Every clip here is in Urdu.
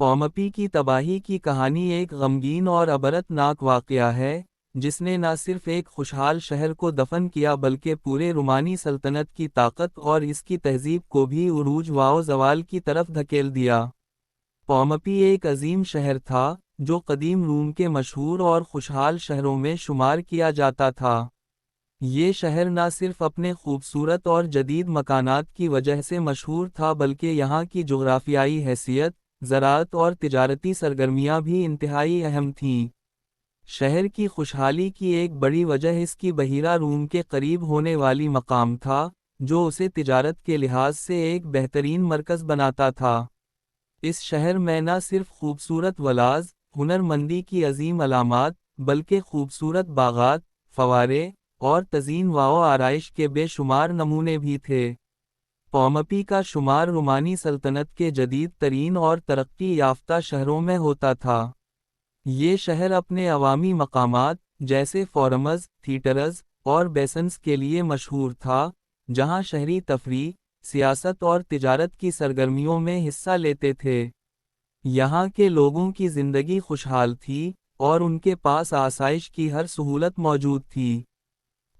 پومپی کی تباہی کی کہانی ایک غمگین اور عبرت ناک واقعہ ہے، جس نے نہ صرف ایک خوشحال شہر کو دفن کیا بلکہ پورے رومانی سلطنت کی طاقت اور اس کی تہذیب کو بھی عروج و زوال کی طرف دھکیل دیا۔ پومپی ایک عظیم شہر تھا، جو قدیم روم کے مشہور اور خوشحال شہروں میں شمار کیا جاتا تھا۔ یہ شہر نہ صرف اپنے خوبصورت اور جدید مکانات کی وجہ سے مشہور تھا بلکہ یہاں کی جغرافیائی حیثیت، زراعت اور تجارتی سرگرمیاں بھی انتہائی اہم تھیں۔ شہر کی خوشحالی کی ایک بڑی وجہ اس کی بحیرہ روم کے قریب ہونے والی مقام تھا، جو اسے تجارت کے لحاظ سے ایک بہترین مرکز بناتا تھا۔ اس شہر میں نہ صرف خوبصورت ولاز، ہنر مندی کی عظیم علامات، بلکہ خوبصورت باغات، فوارے، اور تزئین و آرائش کے بے شمار نمونے بھی تھے۔ پومپی کا شمار رومانی سلطنت کے جدید ترین اور ترقی یافتہ شہروں میں ہوتا تھا۔ یہ شہر اپنے عوامی مقامات، جیسے فورمز، تھیٹرز، اور بیسنز کے لیے مشہور تھا، جہاں شہری تفریح، سیاست اور تجارت کی سرگرمیوں میں حصہ لیتے تھے۔ یہاں کے لوگوں کی زندگی خوشحال تھی، اور ان کے پاس آسائش کی ہر سہولت موجود تھی۔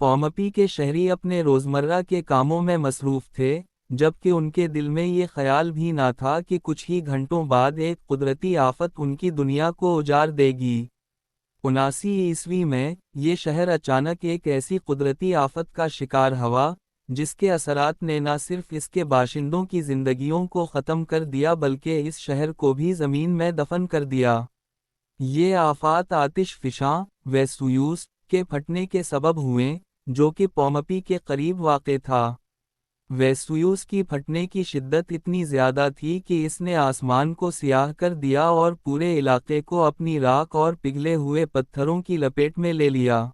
پومپی کے شہری اپنے روزمرہ کے کاموں میں مصروف تھے، جبکہ ان کے دل میں یہ خیال بھی نہ تھا کہ کچھ ہی گھنٹوں بعد ایک قدرتی آفت ان کی دنیا کو اجاڑ دے گی۔ 79 میں، یہ شہر اچانک ایک ایسی قدرتی آفت کا شکار ہوا، جس کے اثرات نے نہ صرف اس کے باشندوں کی زندگیوں کو ختم کر دیا بلکہ اس شہر کو بھی زمین میں دفن کر دیا۔ یہ آفات آتش فشاں، ویسویوس، کے پھٹنے کے سبب ہوئیں، جو کہ پومپی کے قریب واقع تھا۔ ویسویوس کی پھٹنے کی شدت اتنی زیادہ تھی کہ اس نے آسمان کو سیاہ کر دیا اور پورے علاقے کو اپنی راکھ اور پگھلے ہوئے پتھروں کی لپیٹ میں لے لیا۔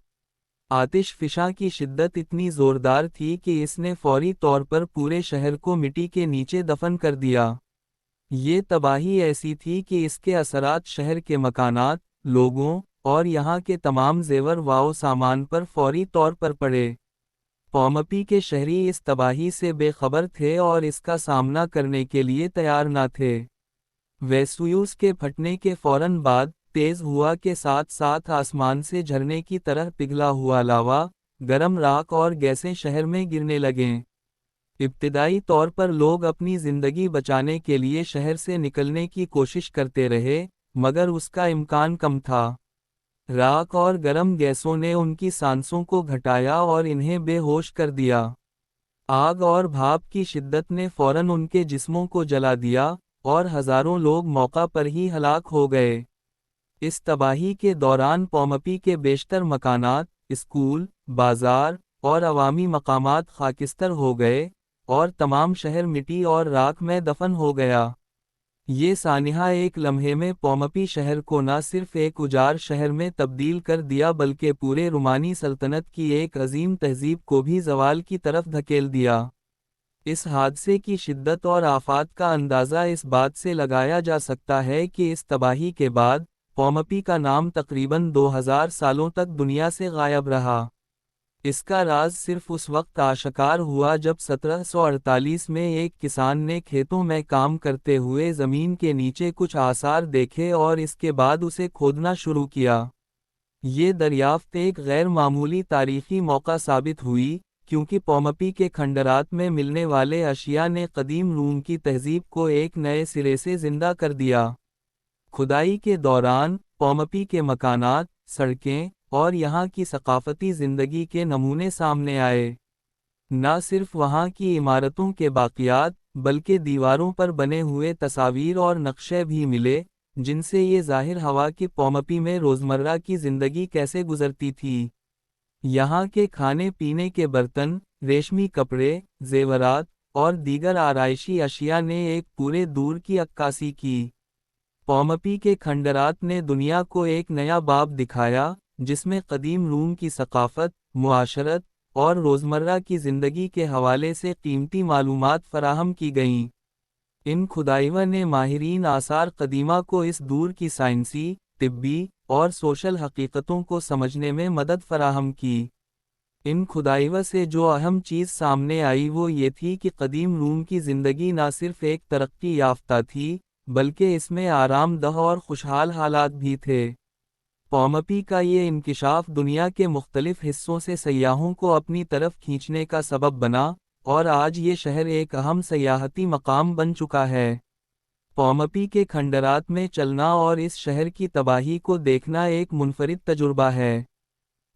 آتش فشاں کی شدت اتنی زوردار تھی کہ اس نے فوری طور پر پورے شہر کو مٹی کے نیچے دفن کر دیا۔ یہ تباہی ایسی تھی کہ اس کے اثرات شہر کے مکانات، لوگوں، اور یہاں کے تمام زیور و سامان پر فوری طور پر پڑے۔ پومپی کے شہری اس تباہی سے بے خبر تھے اور اس کا سامنا کرنے کے لیے تیار نہ تھے۔ ویسویوس کے پھٹنے کے فوراً بعد، تیز ہوا کے ساتھ ساتھ آسمان سے جھرنے کی طرح پگھلا ہوا لاوا، گرم راکھ اور گیسیں شہر میں گرنے لگیں۔ ابتدائی طور پر لوگ اپنی زندگی بچانے کے لیے شہر سے نکلنے کی کوشش کرتے رہے، مگر اس کا امکان کم تھا۔ راکھ اور گرم گیسوں نے ان کی سانسوں کو گھٹایا اور انہیں بے ہوش کر دیا۔ آگ اور بھاپ کی شدت نے فوراً ان کے جسموں کو جلا دیا، اور ہزاروں لوگ موقع پر ہی ہلاک ہو گئے۔ اس تباہی کے دوران پومپی کے بیشتر مکانات، اسکول، بازار، اور عوامی مقامات خاکستر ہو گئے، اور تمام شہر مٹی اور راکھ میں دفن ہو گیا۔ یہ سانحہ ایک لمحے میں پومپی شہر کو نہ صرف ایک اجاڑ شہر میں تبدیل کر دیا بلکہ پورے رومانی سلطنت کی ایک عظیم تہذیب کو بھی زوال کی طرف دھکیل دیا۔ اس حادثے کی شدت اور آفات کا اندازہ اس بات سے لگایا جا سکتا ہے کہ اس تباہی کے بعد، پومپی کا نام تقریباً 2000 سالوں تک دنیا سے غائب رہا۔ اس کا راز صرف اس وقت آشکار ہوا جب 1748 میں ایک کسان نے کھیتوں میں کام کرتے ہوئے زمین کے نیچے کچھ آثار دیکھے اور اس کے بعد اسے کھودنا شروع کیا۔ یہ دریافت ایک غیر معمولی تاریخی موقع ثابت ہوئی، کیونکہ پومپی کے کھنڈرات میں ملنے والے اشیاء نے قدیم روم کی تہذیب کو ایک نئے سرے سے زندہ کر دیا۔ کھدائی کے دوران، پومپی کے مکانات، سڑکیں، اور یہاں کی ثقافتی زندگی کے نمونے سامنے آئے۔ نہ صرف وہاں کی عمارتوں کے باقیات، بلکہ دیواروں پر بنے ہوئے تصاویر اور نقشے بھی ملے، جن سے یہ ظاہر ہوا کہ پومپی میں روزمرہ کی زندگی کیسے گزرتی تھی۔ یہاں کے کھانے پینے کے برتن، ریشمی کپڑے، زیورات، اور دیگر آرائشی اشیاء نے ایک پورے دور کی عکاسی کی۔ پومپی کے کھنڈرات نے دنیا کو ایک نیا باب دکھایا، جس میں قدیم روم کی ثقافت، معاشرت، اور روزمرہ کی زندگی کے حوالے سے قیمتی معلومات فراہم کی گئیں۔ ان کھدائیوں نے ماہرین آثار قدیمہ کو اس دور کی سائنسی، طبی، اور سوشل حقیقتوں کو سمجھنے میں مدد فراہم کی۔ ان کھدائیوں سے جو اہم چیز سامنے آئی وہ یہ تھی کہ قدیم روم کی زندگی نہ صرف ایک ترقی یافتہ تھی، بلکہ اس میں آرام دہ اور خوشحال حالات بھی تھے۔ پومپئی کا یہ انکشاف دنیا کے مختلف حصوں سے سیاحوں کو اپنی طرف کھینچنے کا سبب بنا، اور آج یہ شہر ایک اہم سیاحتی مقام بن چکا ہے۔ پومپئی کے کھنڈرات میں چلنا اور اس شہر کی تباہی کو دیکھنا ایک منفرد تجربہ ہے۔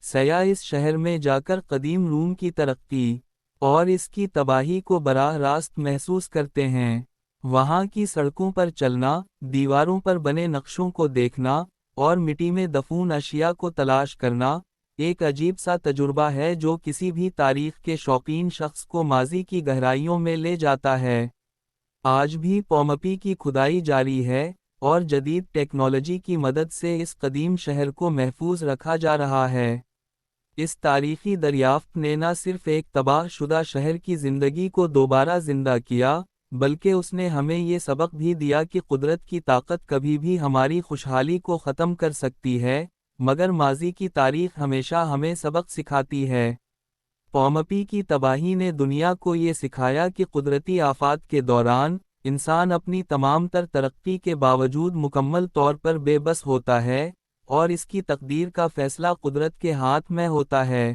سیاح اس شہر میں جا کر قدیم روم کی ترقی اور اس کی تباہی کو براہ راست محسوس کرتے ہیں۔ وہاں کی سڑکوں پر چلنا، دیواروں پر بنے نقشوں کو دیکھنا، اور مٹی میں دفون اشیاء کو تلاش کرنا، ایک عجیب سا تجربہ ہے جو کسی بھی تاریخ کے شوقین شخص کو ماضی کی گہرائیوں میں لے جاتا ہے۔ آج بھی پومپئی کی کھدائی جاری ہے، اور جدید ٹیکنالوجی کی مدد سے اس قدیم شہر کو محفوظ رکھا جا رہا ہے۔ اس تاریخی دریافت نے نہ صرف ایک تباہ شدہ شہر کی زندگی کو دوبارہ زندہ کیا، بلکہ اس نے ہمیں یہ سبق بھی دیا کہ قدرت کی طاقت کبھی بھی ہماری خوشحالی کو ختم کر سکتی ہے، مگر ماضی کی تاریخ ہمیشہ ہمیں سبق سکھاتی ہے۔ پومپئی کی تباہی نے دنیا کو یہ سکھایا کہ قدرتی آفات کے دوران، انسان اپنی تمام تر ترقی کے باوجود مکمل طور پر بے بس ہوتا ہے، اور اس کی تقدیر کا فیصلہ قدرت کے ہاتھ میں ہوتا ہے۔